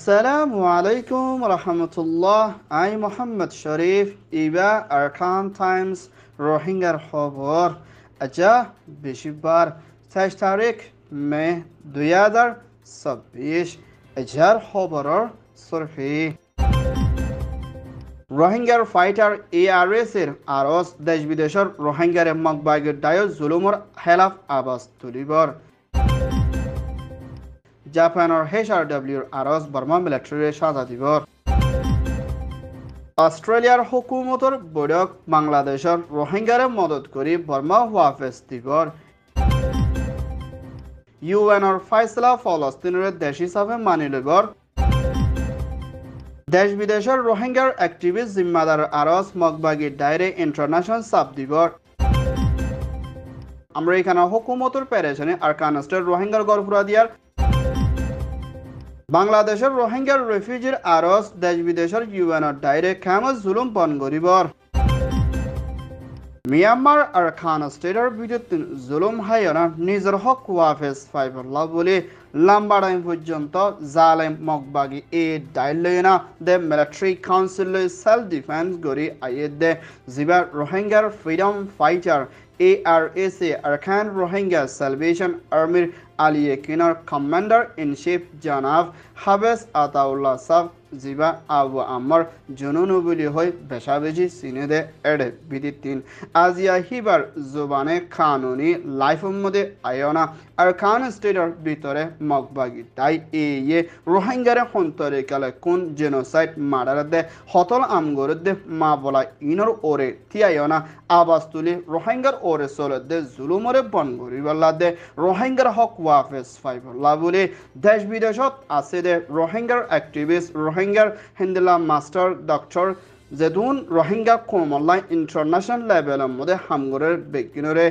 Assalamu alaikum rahmatullah. I Muhammad Sharif Iba Arkan Times Rohingya Khobor Aja Bishibar 28 तारीख में 2026 Ajar Khoboror Surfi Rohingya fighter ARS এর আরস দেশ বিদেশের রোহিঙ্গার মকবাগের দায় জুলুমর খেলাফ আবাস তুলিবর জাপানের HRWর আরস বর্মা মিলিটারির সাজা দিবর অস্ট্রেলিয়ার হুকুমতর বৈঠক বাংলাদেশের রোহিঙ্গার মদত করি বর্মা ওয়াফেস দিবর ইউএনর ফাইসলা ফলস্তিনের দেশ হিসাবে মানি লইবর দেশ বিদেশের রোহিঙ্গার অ্যাক্টিভিস্ট জিম্মাদার আরস মকবাগির দায়রে ইন্টারন্যাশনাল সাব দিবর আমেরিকানের হুকুমতর পেরেশানি আরকান স্টেট রোহিঙ্গার গড়ফুরা দিয়ার বাংলাদেশের রোহিঙ্গার রেফিউজির আরস দেশ বিদেশের ইউএনর দায়রে খামজ জুলুম বন করিবর মিয়ানমার আরকান স্টেটের বিরুদ্ধে জুলুম হাইয়না নিজের হক ওয়াফেস ফাইবুল্লাহ বলে লাম্বাড়াইন পর্যন্ত জালেম মকবাগি এ ডাইলয়না দে মিলিটারি কাউন্সিল সেলফ ডিফেন্স গরি আইয়ে দে জিবা রোহিঙ্গার freedom fighter ARS Arakan Rohingya salvation আর্মির আলিয়ে কিনার কমান্ডার ইন চিফ জানাব হাবেস আতাউল্লাহ সাহ জিবা আবু আমার জুনুনু বলি হয় বেশাবেশি সিনেদে এডে বিদিতিন আজিয়া হিবার জুবানে কানুনি লাইফের মধ্যে আয়না আরকান স্টেটের ভিতরে মকবাগি তাই এ রোহিঙ্গারে হন্তরে কালে কোন জেনোসাইড মার্ডার দে হতল আমগরে দে মা বলা ইনর ওরে তিয়ায়না আবাস তুলি রোহিঙ্গার ওরে চলে দে জুলুমরে বন করিবাল্লা দে রোহিঙ্গার হক ওয়াফেস ফাইবুল্লাহ বলে দেশ বিদেশত আছে দে রোহিঙ্গার অ্যাক্টিভিস্ট রোহিঙ্গার হিন্দিলা মাস্টার ডক্টর যেদুন রোহিঙ্গা কোমল্লা ইন্টারন্যাশনাল লেভেলের মধ্যে হামগরের বেগিনরে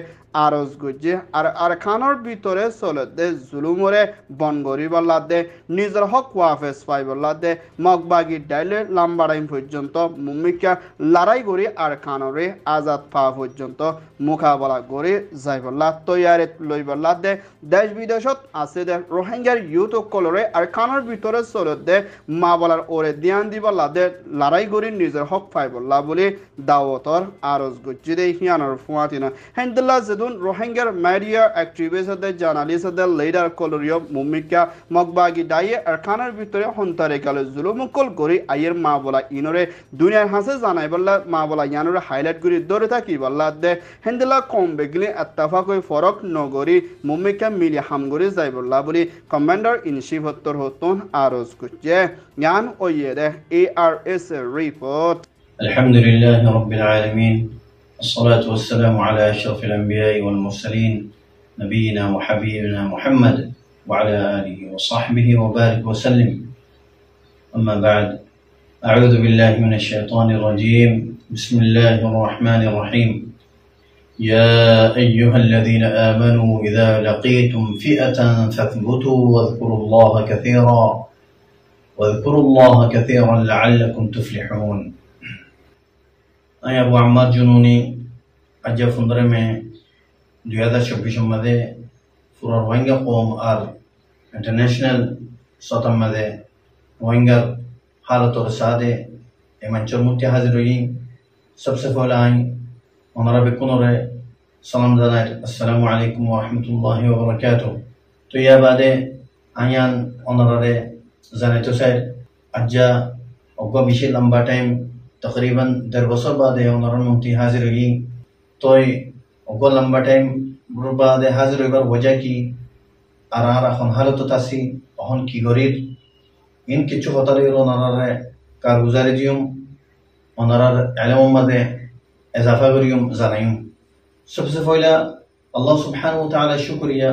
আরজ গুজে আর আরকানের ভিতরে চলে দে জুলুমরে বন করিবাল্লা দে নিজের হক ওয়াফেস পাইবল্লা দে মকবাগি ডাইলে লাম্বাড়াইন পর্যন্ত মুমিকা লড়াই করি আরকানরে আজাদ পাওয়া পর্যন্ত মোকাবেলা করে যাইবল্লা তৈয়ারে লইবল্লা দে দেশ বিদেশত আছে দে রোহিঙ্গার ইউথ কলরে আরকানের ভিতরে চলে দে মা বলার ওরে ধ্যান দিবল্লা দে লড়াই করি নিজের হক পাইবল্লা বলে দাওয়াতর আরজ গুজে দে হিয়ানোর ফুয়াতিনা হেন্দিল্লা রোহিঙ্গার মিডিয়া অ্যাক্টিভিস্ট জার্নালিস্ট লিডার কলরিয় মুমিকা মকবাগি দায়ে আরকানের ভিতরে হন্তারে কালে জুলুমকল করি আইয়ের মা বলা ইনরে দুনিয়ার হাসে জানাই বললা মা বলা ইয়ানরে হাইলাইট করি ধরে থাকি বললা দে হেন্দিলা কম বেগলি এত্তাফাক হয়ে ফরক নগরী মুমিকা মিলি হামগরি যাই বললা বলি কমান্ডার ইন চিফ হত্তর হতন আরজ করছে ইয়ান ওইয়ে দে ARS রিপোর্ট আলহামদুলিল্লাহ রাব্বিল আলামিন الصلاة والسلام على أشرف الأنبياء والمرسلين نبينا وحبيبنا محمد وعلى آله وصحبه وبارك وسلم أما بعد أعوذ بالله من الشيطان الرجيم بسم الله الرحمن الرحيم يا أيها الذين آمنوا إذا لقيتم فئة فاثبتوا واذكروا الله كثيرا لعلكم تفلحون أبو عمار جنوني أجا فندرة में 2026 मध्ये पूरा रोहिंग्या कौम और इंटरनेशनल सतम मध्ये रोहिंग्या हालत और सादे एमंचर मुक्ति हाजिर हुई सबसे पहले आई हमारा बेकुनरे सलाम दानार अस्सलामु अलैकुम व रहमतुल्लाहि व बरकातुहू तो यह बादे आयान हमारे जाने तो सर अज्जा ओगा बिशे लंबा टाइम तकरीबन 10 बছর বাদে ওনার মুক্তি হাজির হই তোই ওগো লম্বা টাইম বাদে হাজির হইবার ওজা কি আর এখন হালত তাসি এখন কি গরির ইন কিছু হতারে ওনারে কারগুজারি দিউম ওনার ইলম মধ্যে ইজাফা করিউম জানাইম সবসে পয়লা আল্লাহ সুবহানাহু ওয়া তাআলা শুকরিয়া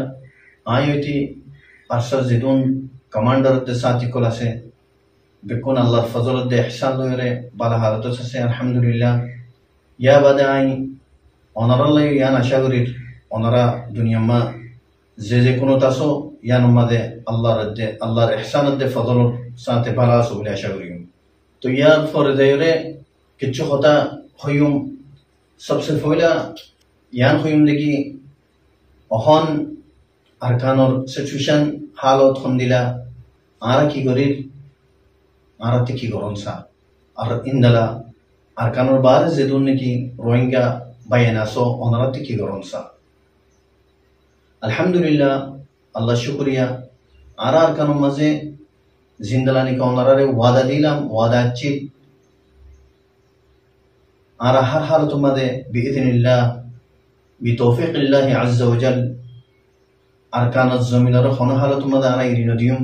আয়াতি আরশাদ জিদুন কমান্ডার তে সাথী কোল আছে بكون الله فضل ده إحسان لويره بالا حالته سه الحمد لله يا بداي أنار الله يا نشاورير أنارا دنيا ما زي كونو تاسو يا نماذج الله رد الله إحسان ده فضل سانت بالا سبلا شاوريم تو يا فرد يره كتشو خطا خيوم सबसे पहला यान خيوم دقي أهون أركانور situation حالات خنديلا آرا کی گرید আরাতে কি করন সা আর ইন্দালা আরকানোর বার যেদুন নাকি রোহিঙ্গা বাইনাসো অনারাতে কি করন সা আলহামদুলিল্লাহ আল্লাহ শুকরিয়া আর আরকানোর মাঝে জিন্দালানি কা অনারারে ওয়াদা দিলাম ওয়াদা আচ্ছি আর হার হালত মাঝে বিইذنিল্লাহ বিতৌফিকিল্লাহি আযজা ওয়া জাল আরকানাত জমিনের খন হালত মাঝে আরা ইরিনো দিউম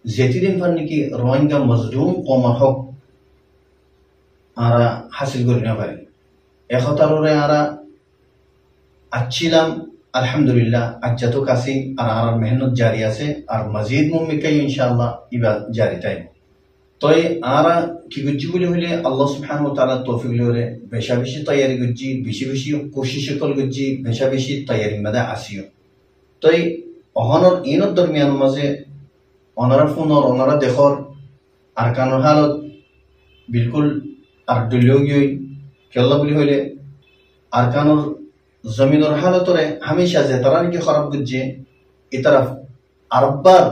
যেতিদিন পার নাকি রোহিঙ্গা মজলুম কমা হক আরা হাসিল করি না পারি একতারে আরা আচ্ছিলাম আলহামদুলিল্লাহ আজ্জাতো কাছি আর আর মেহনত জারি আছে আর মজিদ মুমিকাই ইনশাআল্লাহ ইবা জারি তাই তই আরা কি গুজি বলি হইলে আল্লাহ সুবহানাহু ওয়া তাআলা তৌফিক লরে বেশা বেশি তৈয়ারি গুজি বেশি বেশি কোশিশ কল গুজি বেশা বেশি তৈয়ারি মাদা আসিও তই অহনর ইনত দরমিয়ান মাঝে অনারা ফোনর অনারা দেখর আরকানোর হালত বিলকুল আর দলীয় কেল্লা বলি হইলে আরকানোর জমিনের হালতরে হামেশা যে তারা নাকি খারাপ করছে এ তারা আরববার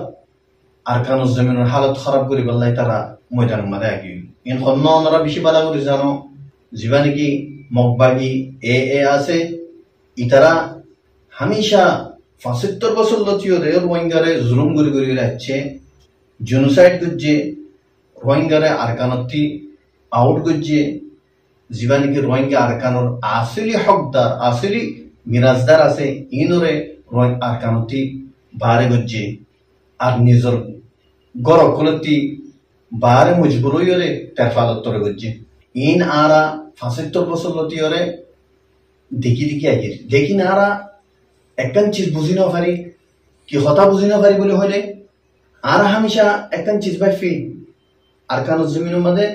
আরকানোর জমিনের হালত খারাপ করে বললাই তারা ময়দানের মাঝে আগে ইন অন্য অন্যরা বেশি বাধা করে জানো যিবা নাকি মগবাগি এ আছে ইতারা হামেশা ৭৫ বছর লতিও রে রোহিঙ্গারে জুলুম করে করে রাখছে জেনোসাইড করছে রোহিঙ্গারে আরকানতি আউট করছে যিবা নাকি রোহিঙ্গা আরকানোর আসলি হকদার আসলি মিরাজদার আছে ইনরে আরকানতি বারে করছে আর নিজের গরকলতি বারে মজবুর হইরে তেরফালত্তরে করছে ইন আরা ৭৫ বছর লতিওরে দেখি দেখি আগির দেখি না আরা একখান চিজ বুঝি না পারি কি হতা বুঝি না পারি বলে হইলে আর হামেশা একখান চিজ বাই ফি আরকানোর জমিনের মধ্যে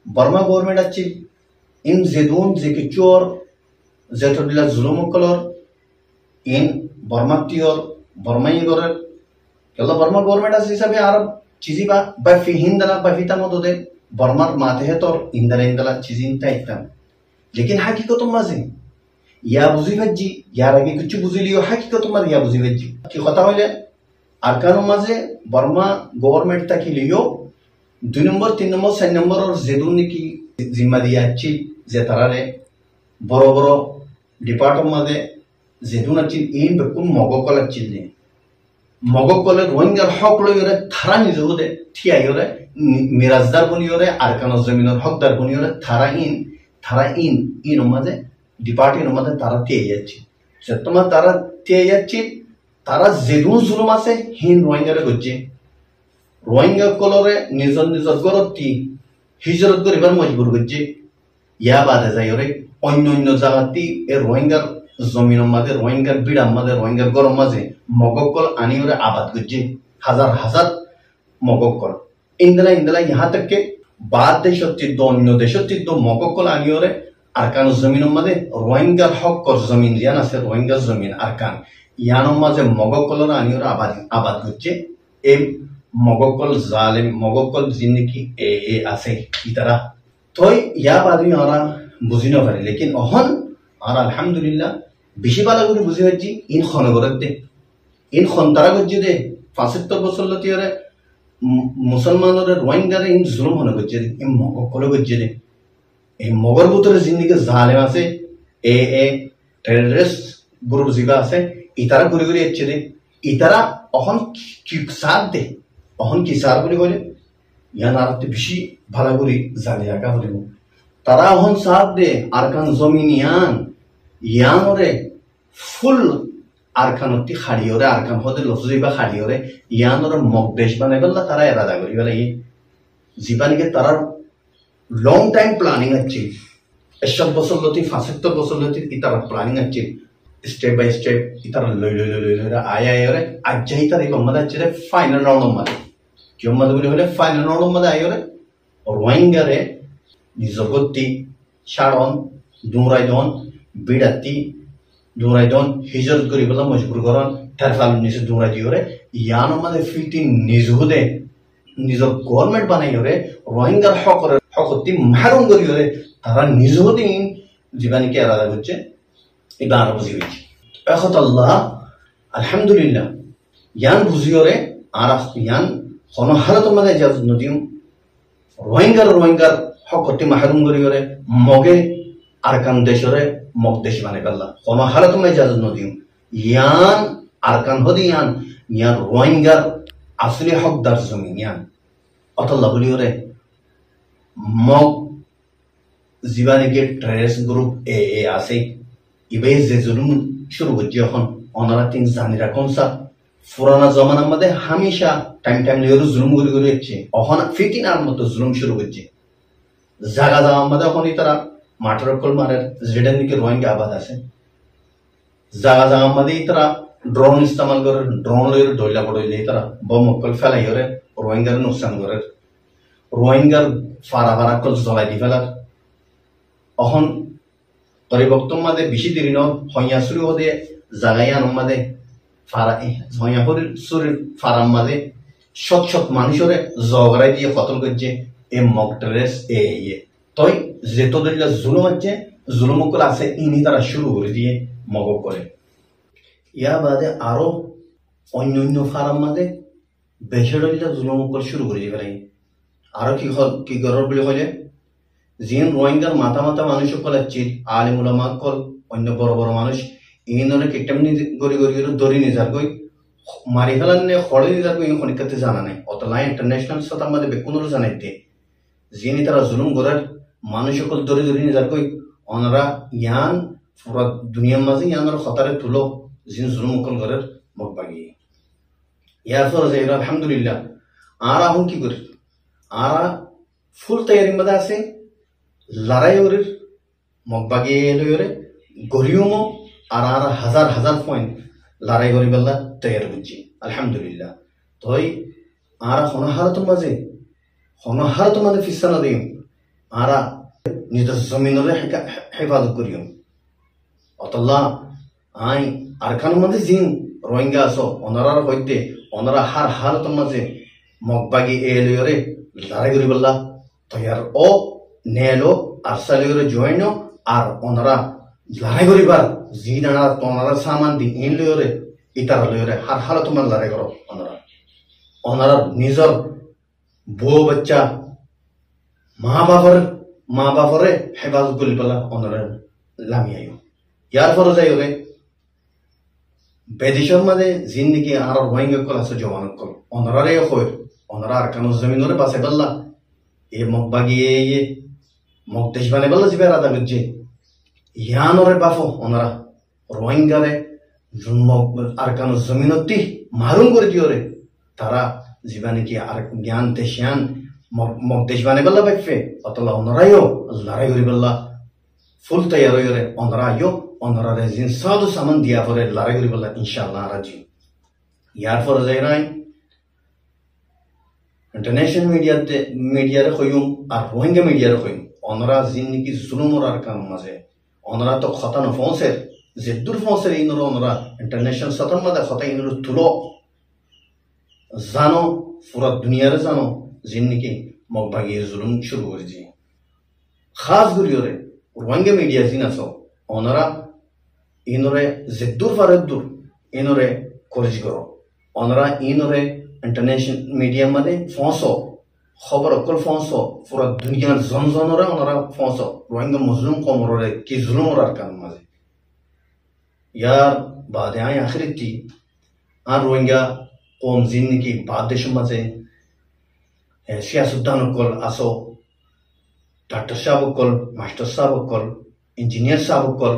বর্মা গভর্নমেন্ট আছে ইন জেদুন যে কিচোর যেতদিলা জুলুম কলর ইন বর্মা তিয়র বর্মাই গরের কেলা বর্মা গভর্নমেন্ট আছে হিসাবে আর চিজি বা ফি হিন্দালা বা ফিতা মদদে বর্মার মাথে তোর ইন্দালা ইন্দালা চিজি ইনতা ইতাম লেকিন হাকিকত মাঝে ইয়া বুঝি ভাজি ইয়ার আগে কিছু বুঝিলিও হাকিকত মাঝে ইয়া বুঝি ভাজি কি কথা হইলে আরকানোর মাঝে বর্মা গভর্নমেন্ট থাকিলিও 2 নম্বর 3 নম্বর 4 নম্বরের যেদুন নাকি জিম্মা দিয়া আছে যে তারারে বড় বড় ডিপার্টমেন্ট মাঝে যেদুন আছে ইন বেকুন মগকল আছে মগকলে রোহিঙ্গার হক লইরে থারা নিজে থিয়াইরে মিরাজদার বনিয়রে আরকানোর জমিনের হকদার বনিয়রে থারা ইন মাঝে ডিপার্টমেন্টের মধ্যে তারা দিয়ে যাচ্ছে তোমার তারা দিয়ে যাচ্ছে তারা যেদুন জুলুম আছে হিন রোহিঙ্গারে করছে রোহিঙ্গা কলরে নিজের নিজের গরতি হিজরত করিবার মজবুর করছে ইয়া বাদে যাই ওরে অন্য অন্য জায়গাতে এ রোহিঙ্গার জমিনের মাঝে রোহিঙ্গার বিড়ার মাঝে রোহিঙ্গার গরম মাঝে মগকল আনি ওরে আবাদ করছে হাজার হাজার মগকল ইন্দলা ইহা থেকে বাদ দেশত্ব অন্য দেশত্ব মগকল আনি ওরে আরকান জমিনের মাঝে রোহিঙ্গার হকর জমিন ইয়ান আছে রোহিঙ্গার জমিন আরকান ইয়ানোর মাঝে মগকলর আনি ওরা আবাদ করছে এই মগকল জালেম মগকল জিন্দিগি এ আছে ইতারা তই ইয়া বাদি ওরা বুঝি না পারে লেকিন অহন আর আলহামদুলিল্লাহ বেশি ভালো করে বুঝি হচ্ছি ইন খনগরত দে ইন খন্তারা করছি দে ৭৫ বছর লতিয়রে মুসলমানের রোহিঙ্গারে ইন জুলুম হনে করছে ইন মগকল করছে দে এই মগর ভিতরে জিন্দিগি জালেম আছে এ টেররিস্ট গ্রুপ যিবা আছে ইতারা ঘুরি ঘুরি এসছে দে ইতারা অহন কি সাথ দে অহন কি সার বলি বলে ইয়ান আর বেশি ভালো করে জানি রাখা বলিব তারা অহন সাথ দে আরকান জমিন ইয়ানরে ফুল আরকানতি খাড়িওরে আরকান হতে লফজিবা খাড়িওরে ইয়ানরে মকদেশ বানাইবেলা তারা এরাদা করি বলে এই জীবানিকে তারা লং টাইম প্ল্যানিং আছে ৭০ বছর লতি ৭৫ বছর লতি ইতারা প্ল্যানিং আছে স্টেপ বাই স্টেপ ইতারা লই আয় আজ যাই তার এই গম্মাদ আছে ফাইনাল রাউন্ড মাদে কি গম্মাদ বলি হলে ফাইনাল রাউন্ড মাদে আয়রে রোহিঙ্গারে নিজগতি শাড়ন দুরাইদন বিড়াতি দুরাইদন হিজরত করি বলা মজবুর করন তারফাল নিচে দুরাই দিওরে ইয়ানো মাদে ফিটি নিজহুদে নিজর গভর্নমেন্ট বানাইরে রোহিঙ্গার হকতি মারুন করিরে তারা নিজহুদে জীবানিকে আলাদা করছে এটা আরো বুঝি হয়েছে এখন আল্লাহ আলহামদুলিল্লাহ ইয়ান বুঝিওরে আর ইয়ান kono halat made jaz nodium rohingar hokoti mahrum gori ore moge arkan deshore mog desh bane balla kono halat made jaz nodium yan arkan hodi yan rohingar asli hok dar zamin yan otalla boli ore mog জীবানে কে ট্রেস group এ আছে ইবে যে জুলুম শুরু হচ্ছে এখন ওনারা তিন জানি রাখুন সা পুরানা জমানার মধ্যে হামেশা টাইম লিওর জুলুম করে হচ্ছে এখন ফিতিনার মতো জুলুম শুরু হচ্ছে জায়গা জায়গার মধ্যে এখন তারা মাঠের কল মারে যেটার দিকে রোহিঙ্গা আবাদ আছে জায়গা জায়গার মধ্যে তারা ড্রোন ইস্তেমাল করে ড্রোন লইর ডইলা বড়ইলে তারা বম কল ফেলাই করে রোহিঙ্গার নুকসান করে রোহিঙ্গার ফারা কল জ্বলাই দি ফেলার অহন পরিবর্তন মাদে বেশি দেরি ন হইয়া শুরু হতে জাগাইয়ান মাদে ফারা হইয়া শুরু ফারাম মাদে শত মানুষরে জগরাই দিয়ে কতল করছে এ মক ড্রেস তই যেত দলিলা জুলুম আছে জুলুম করে আছে ইনি তারা শুরু করে দিয়ে মগ করে ইয়া বাদে আরো অন্য ফারাম মাদে বেশি দলিলা জুলুম করে শুরু করে দিয়ে আরো কি গরর বলে হইলে জিন রোহিঙ্গার মাথা মানুষ কল আলিম উলামা কল অন্য বড় মানুষ এই ধরনের কেটেমনি গড়ি দড়ি নিজার গই মারি ফেলান নে খড়ে নিজার গই খনিকাতে জানা নাই অতলা ইন্টারন্যাশনাল সাতার মধ্যে বেকুনরও জানাই দিয়ে যিনি তারা জুলুম করার মানুষ সকল দড়ি নিজার গই ওনারা ইয়ান পুরা দুনিয়ার মাঝে ইয়ানোর খতারে তুলো যিনি জুলুম কল করার মুখ বাগিয়ে ইয়ার পর যে আলহামদুলিল্লাহ আর এখন কি করি আর ফুল তৈয়ারির মধ্যে আছে লড়াই ওর মগ বাগিয়ে লইরে গরিয়মো আর হাজার পয়েন্ট লড়াই করি বেলা তৈয়ার হচ্ছি আলহামদুলিল্লাহ তই আর হনহারত মাঝে ফিসানা দিম আর নিজের জমিনরে হেফাজত করিম অতল্লা আই আরখান মাঝে জিন রোহিঙ্গা আছো ওনারার হইতে ওনারা হারত মাঝে মগ বাগিয়ে লইরে লড়াই করি বেলা তৈয়ার ও নেলো আরসালিওরে জয়েনো আর ওনারা লড়াই করিবার জি দাঁড়া ওনারা সামান দি ইন লইরে ইতারা লইরে হার তোমার লড়াই করো ওনারা নিজের বউ বাচ্চা মা বাপরে হেফাজত করি পেলা ওনারা লামিয়াইও ইয়ার পরে যাই ওরে বেদিশর মাঝে জিন্দিগি আর রোহিঙ্গা কল আছে জওয়ানত কল ওনারারে কই ওনারা আর কানো জমিনরে বাসে পেলা এ মগ বাগিয়ে মগ দেশ বানে বললো যে বেড়াদা করছে ইয়ানোরে বাফো ওনারা রোহিঙ্গারে আর কান জমিনতি মারুম করে দিও রে তারা জীবানে কি আর জ্ঞান দেশিয়ান মগ দেশ বানে বললা বাইফে অতলা ওনারাইও লড়াই করি বললা ফুল তৈয়ার হইরে ওনারাইও ওনারারে জিন সাধু সামান দিয়া পরে লড়াই করি বললা ইনশাআল্লাহ রাজি ইয়ার পরে যাই নাই ইন্টারন্যাশনাল মিডিয়ারে কইম আর রোহিঙ্গা মিডিয়ারে কইম ওনারা জিন্দিগি জুলুমর আর কাম মাঝে ওনারা তো খতানো ফৌসের যে দূর ফৌসের ইনর ওনারা ইন্টারন্যাশনাল সতর মাঝে খতা ইনর তুলো জানো পুরা দুনিয়ারে জানো জিন্দিগি মগ ভাগিয়ে জুলুম শুরু করে দিয়ে খাস করিওরে রোহিঙ্গা মিডিয়া জিন আছো ওনারা ইনরে যে দূর ফারে দূর ইনরে খরচ করো ওনারা ইনরে ইন্টারন্যাশনাল মিডিয়া মাঝে ফৌসো খবর অকল ফৌসো পুরা দুনিয়ার জনজনরে ওনারা ফৌসো রোহিঙ্গা মজলুম কমরে কি জুলুমর আর কান মাঝে ইয়ার বাদে আই আখরিতি আর রোহিঙ্গা কম জিন্দিগি বাদ দেশ মাঝে সিয়াসুদ্দান অকল আসো ডাক্তার সাহেব অকল মাস্টার সাহেব অকল ইঞ্জিনিয়ার সাহেব অকল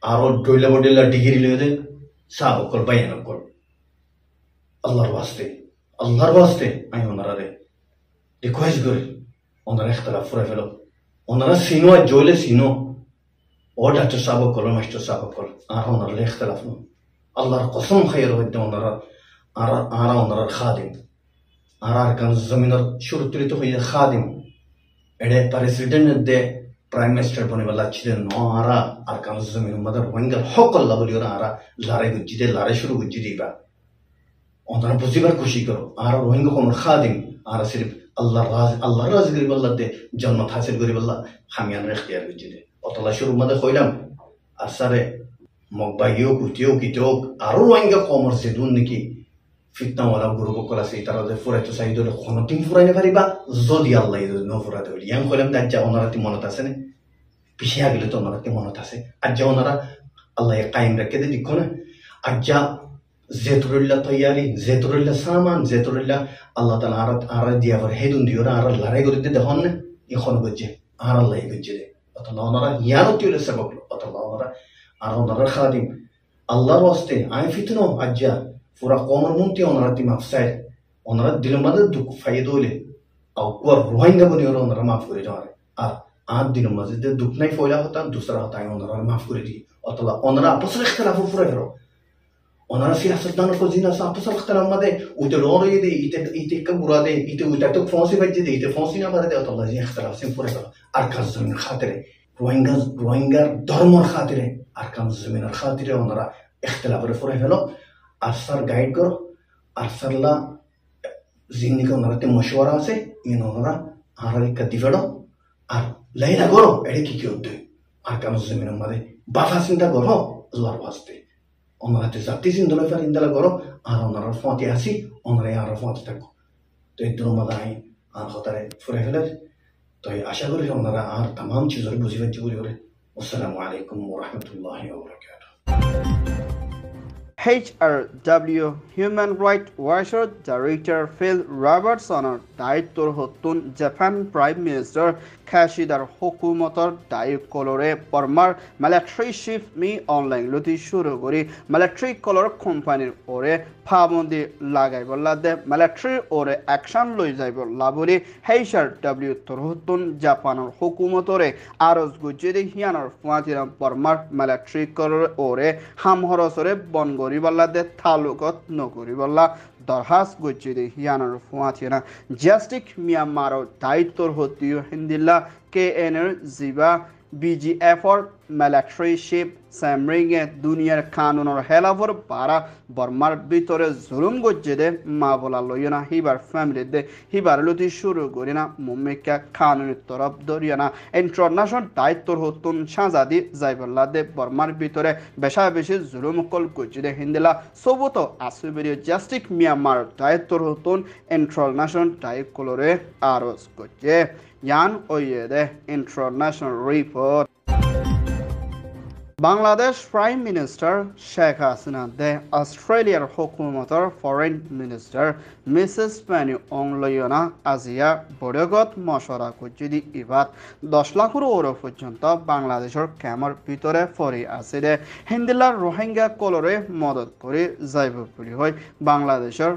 আরো ডইলা ডিগ্রি লইলে সাহেব অকল বাইন অকল আল্লাহর ওয়াস্তে আমি ওনারে রিকোয়েস্ট করি ওনারা ইখতলাফ ফুরাই ফেলো ওনারা সিনো আর জইলে সিনো ও ডাক্তার সাহেব অকল মাস্টার সাহেব অকল আর ওনারা ইখতলাফ নো আল্লাহর কসম খাইর হইতে ওনারা আর ওনারা খাদিম আর কান জমিনের সুরক্ষিত হইয়া খাদিম এডে প্রেসিডেন্ট দে প্রাইম মিনিস্টার বনিবালা ছিলেন আরা আর কান জমিনের মধ্যে রোহিঙ্গার হক আল্লাহ বলি ওরা আরা লড়াই শুরু করছি দিবা ওনারা বুঝিবার খুশি করো আর রোহিঙ্গা কোন খাদিম আর সির্ফ আল্লাহর রাজ গরিব আল্লাহ দে জন্মত হাসিল গরিব আল্লাহ হামিয়ান এখতিয়ার করছি দে অতলা শুরুর মধ্যে কইলাম আর সারে মগবাগিও কুটিও কিতেও আরো রোহিঙ্গা কমর সেদুন নাকি fitna wala guru bokkola sei tara de furai to sai dole khono tim furai ne pariba zodi Allah ido no furai de yang kolam da ja onara ti monata sene pishya gile to onara ti monata se ajja onara Allah ya qaim rakke de dikona ajja zeturilla tayari zeturilla saman zeturilla Allah taala arat dia var hedun diora ara larai goride de honne i khono gojje ara Allah gojje de Allah onara yaro ti le sabab Allah onara ara onara khadim Allah waste ay fitno ajja fura qomar munti onara ti mafsad onara dilmada duk faydole au kuar rohingya bani onara maaf kore jare ad dilmada de duk nai foila hota dusra hota onara maaf kore di Allah onara apasal ikhtilaf fura hero onara siyasatdan ko zina sa apasal ikhtilaf made ute loro yede ite ka burada ite uta to fonsi bajje de ite fonsi na bare de Allah zin ikhtilaf sim fura hero arkaz zamin khatire rohingya dharmar khatire arkam zamin khatire onara ikhtilaf fura hero अरसर guide करो अरसरला जिंदगी का नरते मशवरा से इन ओनरा आरली कदिफड़ो आर लैला करो एडे की क्यों दे आर काम जमीन मारे बाफा सिंदा करो जोर वास्ते ओनरा ते जाति सिंदला फर इंदला करो आर ओनरा फाती आसी ओनरा यार फाती तको तो इधर मदाई आर खतरे फुरेहले तो आशा करी ओनरा आर तमाम चीजों बुझी बच्ची बुझी करे अस्सलामु अलैकुम व रहमतुल्लाहि व बरकातुहू HRW Human Rights Watcher Director Phil Robertsoner দায়িত্বৰ হতুন জাপান Prime Minister Kishida হুকুমতৰ দায়িত্ব কলৰে Parmar military chief me online লতি শুরু কৰি মিলিটাৰী কলৰ কোম্পানীৰ ওৰে ফাবন্দি লাগাইবলা দে মিলিটাৰী ওৰে অ্যাকশন লৈ যাইবলা বুলি HRW তৰ হতুন জাপানৰ হুকুমতৰে আৰজ গুজিৰে হিয়ানৰ ফুৱাতিৰাম পৰমাৰ মিলিটাৰী কলৰ ওৰে হামহৰসৰে বন গৰিবলা দে তালুকত নকৰিবলা দরহাস গজিরে হিয়ানার ফুয়াতিনা জাস্টিক মিয়ানমারও দায়িত্বর হতিও হিন্দিল্লা KNR জিবা BGFর মিলিটারি শিপ সামরিংয়ে দুনিয়ার কানুনের হেলাফর বারা বর্মার ভিতরে জুলুম গজ্জেদে মা বলা লইনা হিবার ফ্যামিলি দে হিবার লতি শুরু করি না মুম্মিকা কানুনের তরফ দরিয়া না ইন্টারন্যাশনাল দায়িত্বর হতুন সাজাদি যাইবল্লা দে বর্মার ভিতরে বেশা বেশি জুলুম কল গজ্জেদে হিন্দিলা সবুত আসুবেরিও জাস্টিক মিয়ানমার দায়িত্বর হতুন ইন্টারন্যাশনাল দায়িত্বরে আরজ গজ্জে ইয়ান ওয়েদে international report Bangladesh prime minister Sheikh Hasina দে অস্ট্রেলিয়ার হুকুমতর ফরেন মিনিস্টার মিসেস পেনি অংলয়না আজিয়া বড়গত মশরা কুচিদি ইবাদ 10 লাখর ওর পর্যন্ত বাংলাদেশের ক্যামর ভিতরে ফরি আছে দে হিন্দিলার রোহিঙ্গা কলরে মদত করে যাইব বলি হয় বাংলাদেশের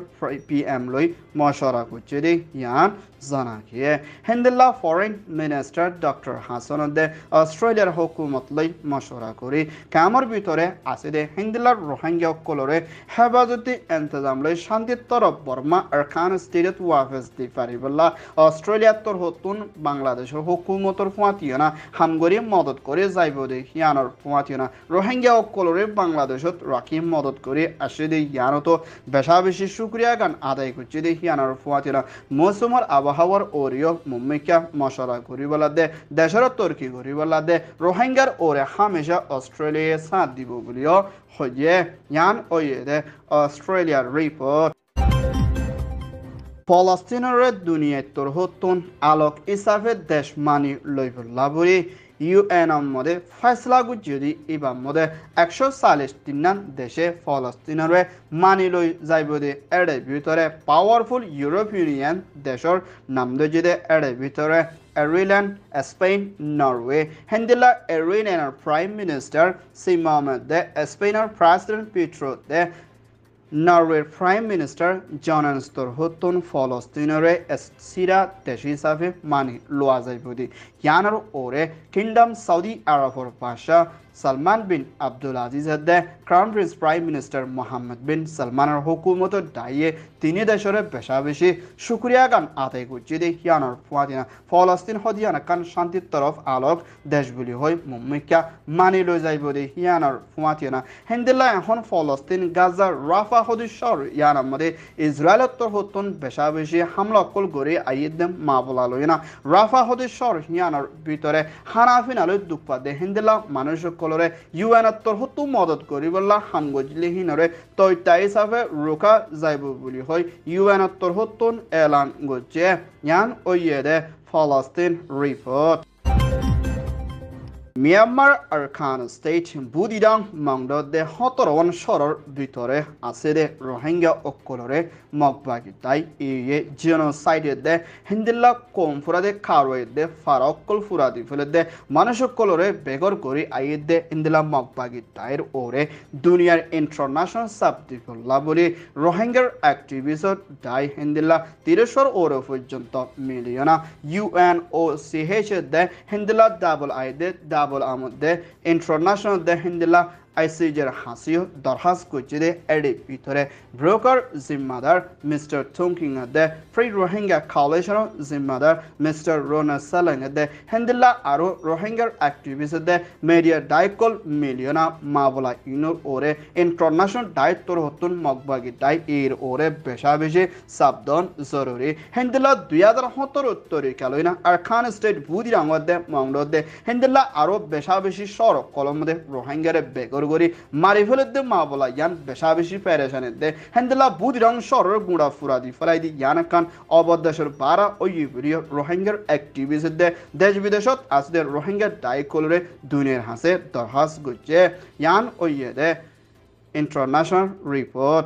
PM লই মশরা কুচিদি ইয়ান জানা গিয়ে হিন্দিল্লা ফরেন মিনিস্টার ডক্টর হাসান দে অস্ট্রেলিয়ার হুকুমত লই মশরা করে কামর ভিতরে আছে দে হিন্দিলার রোহিঙ্গা কলরে হেফাজতি ইন্তজাম লই শান্তির তরফ বর্মা আরকান স্টেট ওয়াফেস দি পারিবল্লা অস্ট্রেলিয়ার তর হতুন বাংলাদেশের হুকুমতর ফুয়াতিয়না হামগরি মদত করে যাইব দে ইয়ানর ফুয়াতিয়না রোহিঙ্গা কলরে বাংলাদেশত রাখি মদত করে আসে দে ইয়ানত বেশা বেশি শুকরিয়া গান আদায় করছে দে ইয়ানর ফুয়াতিয়না মৌসুমর আবহাওয়ার ওরিও মুম্মিকা মশরা করিবলা দে দেশের তর্কি করিবলা দে রোহিঙ্গার ওরে হামেশা অস্ট্রেলিয়া সাথ দিব বলিও হয়ে ইয়ান ওয়ে দে অস্ট্রেলিয়ার রিপোর্ট ফলস্তিনের দুনিয়ায় তোর হতুন আলোক ইসাফে দেশ মানি লইবল্লা বলি UN মধ্যে ফয়সলা গুজিদি ইবাম মধ্যে 143 দেশে ফলস্তিনের মানি লই যাইব দে এর ভিতরে পাওয়ারফুল ইউরোপ ইউনিয়ন দেশের নাম দজিদে এর ভিতরে Ireland, Spain, Norway. Hendila Ireland Prime Minister Mohamed de Spain President Petro de Norway Prime Minister Johansson হতুন ফলস্তিনরে সিরা দেশ হিসাবে মানি লোয়া যাইবদি ইয়ানার ওরে কিংডম সৌদি আরবর বাদশাহ সালমান বিন আব্দুল আজিজ দে crown prince prime minister Mohammed bin সালমানের হুকুমতর দায়িয়ে তিনি দেশের বেশা বেশি শুক্রিয়া গান আদায় করছে দে ইয়ানার ফুয়াদিনা ফলস্তিন হদিয়ানা কান শান্তির তরফ আলোক দেশ বলি হয় মুম্মিকা মানি লই যাইব দে ইয়ানার ফুয়াদিনা হিন্দিল্লা এখন ফলস্তিন গাজা রাফা হদিশর ইয়ানার মধ্যে ইসরায়েলের তর হতুন বেশা বেশি হামলা কল করে আইয়ে দেম মা বলা লই না রাফা হদিশর ইয়ানার ভিতরে হানাফিনালয় দুপা দে হিন্দিল্লা মানুষ কলরে UN তরহতু মদত করিবল্লা হামগজলি হিনরে তৈতা হিসাবে রোকা যাইব বলি হয় UN তরহতুন এলান গজে ইয়ান ওইয়েদে ফলস্তিন রিপোর্ট মিয়ানমার আরকান স্টেট বুদিডাং মাংডদে 17 শহরের ভিতরে আছে দে রোহিঙ্গা অকলরে মগবাগি তাই ইয়ে জেনোসাইডে হিন্দিল্লা কম ফুরাদে কারোয়েদে ফারকল ফুরাদি ফেলেদে মানুষ অকলরে বেগর করি আইদে হিন্দিল্লা মগবাগি তাইর ওরে দুনিয়ার ইন্টারন্যাশনাল সাবদিফুল্লা বলি রোহিঙ্গার অ্যাক্টিভিস্ট দাই হিন্দিল্লা 30 ওরে পর্যন্ত মিলিয়না UNOCH দে হিন্দিল্লা ডাবল আইদে ডাবল আমদে ইন্টারন্যাশনাল দে হিন্দিল্লা আইসিজের হাসিও দরখাস্ত করছে এডি ভিতরে ব্রোকার জিম্মাদার মিস্টার থুংকিং দে ফ্রি রোহিঙ্গা কোয়ালিশন জিম্মাদার মিস্টার রোনা সালাং দে হিন্দিল্লা আরো রোহিঙ্গার অ্যাক্টিভিস্ট দে মিডিয়া ডাইকল মিলিয়না মাবলা ইনুর ওরে ইন্টারন্যাশনাল দায়িত্বর হতুন মগবাগি দাই এর ওরে বেশা বেশি সাবধান জরুরি হিন্দিল্লা 2017 তরিকালইনা আরকান স্টেট বুদিরাং দে মংডদে হিন্দিল্লা আরো বেশা বেশি সড়ক কলমদে রোহিঙ্গারে বেগর গরি মারি ফেলেদে মা বলা ইয়ান বেশা বেশি প্যারেশানে দে হেন্দেলা বুদিরং শহরের গুঁড়া ফুরাদি ফেলাই দি ইয়ান কান অবদেশের 12 ওই ভিডিও রোহিঙ্গার অ্যাক্টিভিস্ট দে দেশ বিদেশত আসদের রোহিঙ্গা দায়কলরে দুনিয়ার হাসে দরহাস গুজে ইয়ান ওইয়ে দে ইন্টারন্যাশনাল রিপোর্ট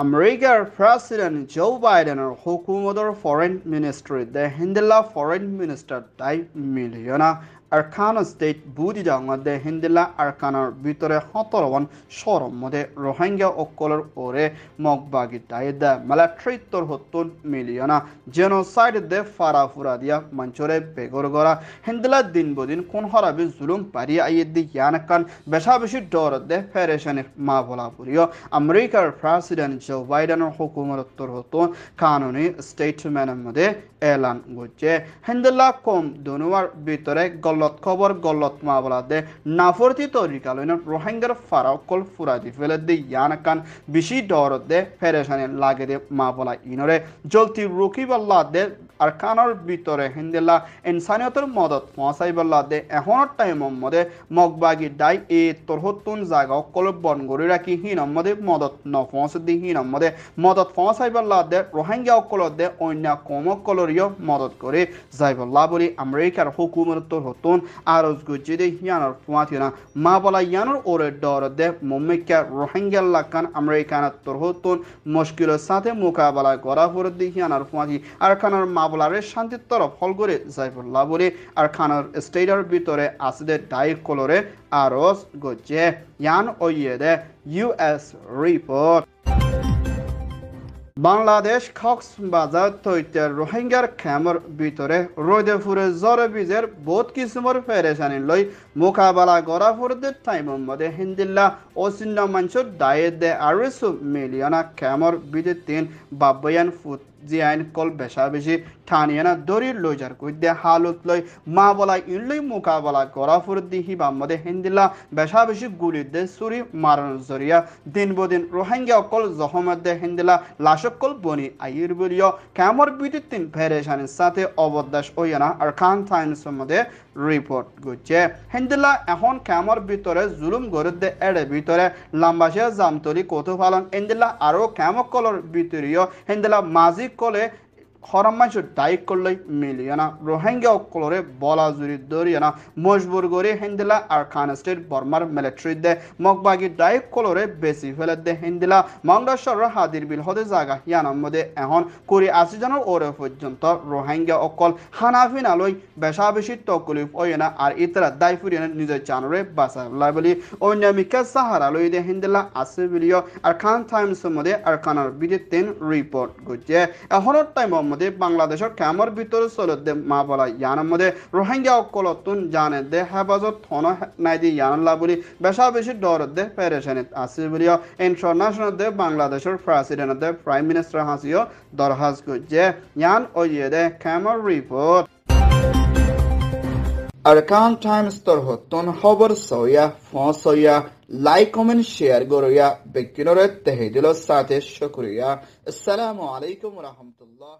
আমেরিকার প্রেসিডেন্ট জো বাইডেনের হুকুমতের ফরেন মিনিস্ট্রি দে হিন্দিল্লা ফরেন মিনিস্টার তাই মিলিয়না আরকান স্টেট বুদিডাং দে হিন্দিল্লা আরকানের ভিতরে 17 শহরের মধ্যে রোহিঙ্গা অকলের ওরে মগবাগি তাই দে মিলিটারি তোর 70 মিলিয়না জেনোসাইড দে ফারাফুরা দিয়া মঞ্চরে বেগর গড়া হিন্দিল্লা দিন বদিন কোন হরাবি জুলুম পারি আইয়ে দি ইয়ানকান বেশা বেশি ডর দে ফেরেশানে মা বলা পুরিও আমেরিকার প্রেসিডেন্ট জো বাইডেনের হুকুমত তোর কানুনি স্টেটমেন্টের মধ্যে এলান করছে হিন্দিল্লা কম দুনিয়ার ভিতরে গলত খবর গলত মামলা দে নাফরতি তরিকালইন রোহিঙ্গার ফারাকল ফুরাদি ফেলে দে ইয়ানকান বেশি ডর দে ফেরেশানি লাগে দে মামলা ইনরে জলতি রুকিবাল্লা দে আরকানের ভিতরে হিন্দিল্লা ইনসানিয়তের মদত পৌঁছাইবাল্লা দে এখনের টাইমের মধ্যে মগবাগি দাই এ তরহতুন জায়গা অকল বন গড়ি রাখি হিনম মধ্যে মদত ন পৌঁছে দি হিনম মধ্যে মদত পৌঁছাইবাল্লা দে রোহিঙ্গা অকল দে অন্য কম অকলরিও মদত করে যাইবাল্লা বলি আমেরিকার হুকুমত তরহতুন আরজ গুজি দে হিয়ানোর ফুয়াতিনা মা বলা ইয়ানোর ওরে ডর দে মুম্মিকা রোহিঙ্গা লাকান আমেরিকানের তরহতুন মুশকিলের সাথে মোকাবেলা করা ফুর দি হিয়ানোর ফুয়াতি আরকানের মাবলারে শান্তির তরফ ফল করে যাইবুল্লাহ বলে আর খানার স্টেটের ভিতরে আসলে ডাইক কলরে আরজ গজে ইয়ান ওইয়ে দে US রিপোর্ট বাংলাদেশ কক্সবাজার তৈতে রোহিঙ্গার ক্যাম্পর ভিতরে রোদে ফুরে জ্বরে বীজের বহুত কিসমর ফেরেশানি লই মোকাবেলা করা ফুরদের টাইমের মধ্যে হিন্দিল্লা অচিন্ন মানুষের দায়ে দে আড়াইশো মিলিয়না ক্যাম্পর ভিতরে 3 বাব্বয়ান ফুট জিয়াইন কল বেশা বেশি ঠানিয়ানা দরির লইজার কইদে হালত লই মা বলা ইনলই মোকাবেলা করা ফুর দিহি বাম্মদে হিন্দিল্লা বেশা বেশি গুলি দে সুরি মারণ জরিয়া দিন বদিন রোহিঙ্গা অকল জহমদে হিন্দিল্লা লাশকল বনি আইর বলিও ক্যামর বিটি 3 ফেরেশানির সাথে অবদাস ওয়ানা আর খান টাইমসের মধ্যে রিপোর্ট করছে হিন্দিল্লা এখন ক্যামর ভিতরে জুলুম গড়ে দে এড়ে ভিতরে লাম্বাসিয়া জামতলি কত ফালন হিন্দিল্লা আরো ক্যামকলর ভিতরেও হিন্দিল্লা মাঝি কলে হরমাংস দায়িক করলে মিলিয়না রোহিঙ্গা অকলরে বলা জুরি দরিয়ানা মজবুর করে হিন্দিলা আর খান স্টেট বর্মার মিলিটারি দে মগবাগি দায়িক কলরে বেশি ফেলে দে হিন্দিলা মংডাশ্বর হাদির বিল হতে জায়গা ইয়ানার মধ্যে এখন 80 জনের ওরে পর্যন্ত রোহিঙ্গা অকল হানাফি নালই বেশা বেশি তকলিফ ওয়না আর ইতরা দায় ফুরিয়ানা নিজের জানরে বাঁচাবলা বলি অন্যামিকা সাহারা লই দে হিন্দিলা আছে বিলিও আর খান টাইমসের মধ্যে আর খানার বিদে 3 রিপোর্ট করছে এখনের টাইম বাংলাদেশের ক্যামর ভিতরে চলতে মা বলা ইয়ানের মধ্যে রোহিঙ্গা অকলতুন জানে দে হেফাজত থন নাই দি ইয়ানলা বলি বেশা বেশি ডর দে পেরেশানিত আছে বলিও ইন্টারন্যাশনাল দে বাংলাদেশের প্রেসিডেন্ট দে প্রাইম মিনিস্টার হাসিও দরহাজ করছে ইয়ান ওইয়ে দে ক্যামর রিপোর্ট আরকান টাইমস তরহতুন খবর সয়া ফসয়া লাইক কমেন্ট শেয়ার গরয়া বেকিনরে তেহেদিল সাথে শুকরিয়া আসসালামু আলাইকুম ওয়া রাহমাতুল্লাহ।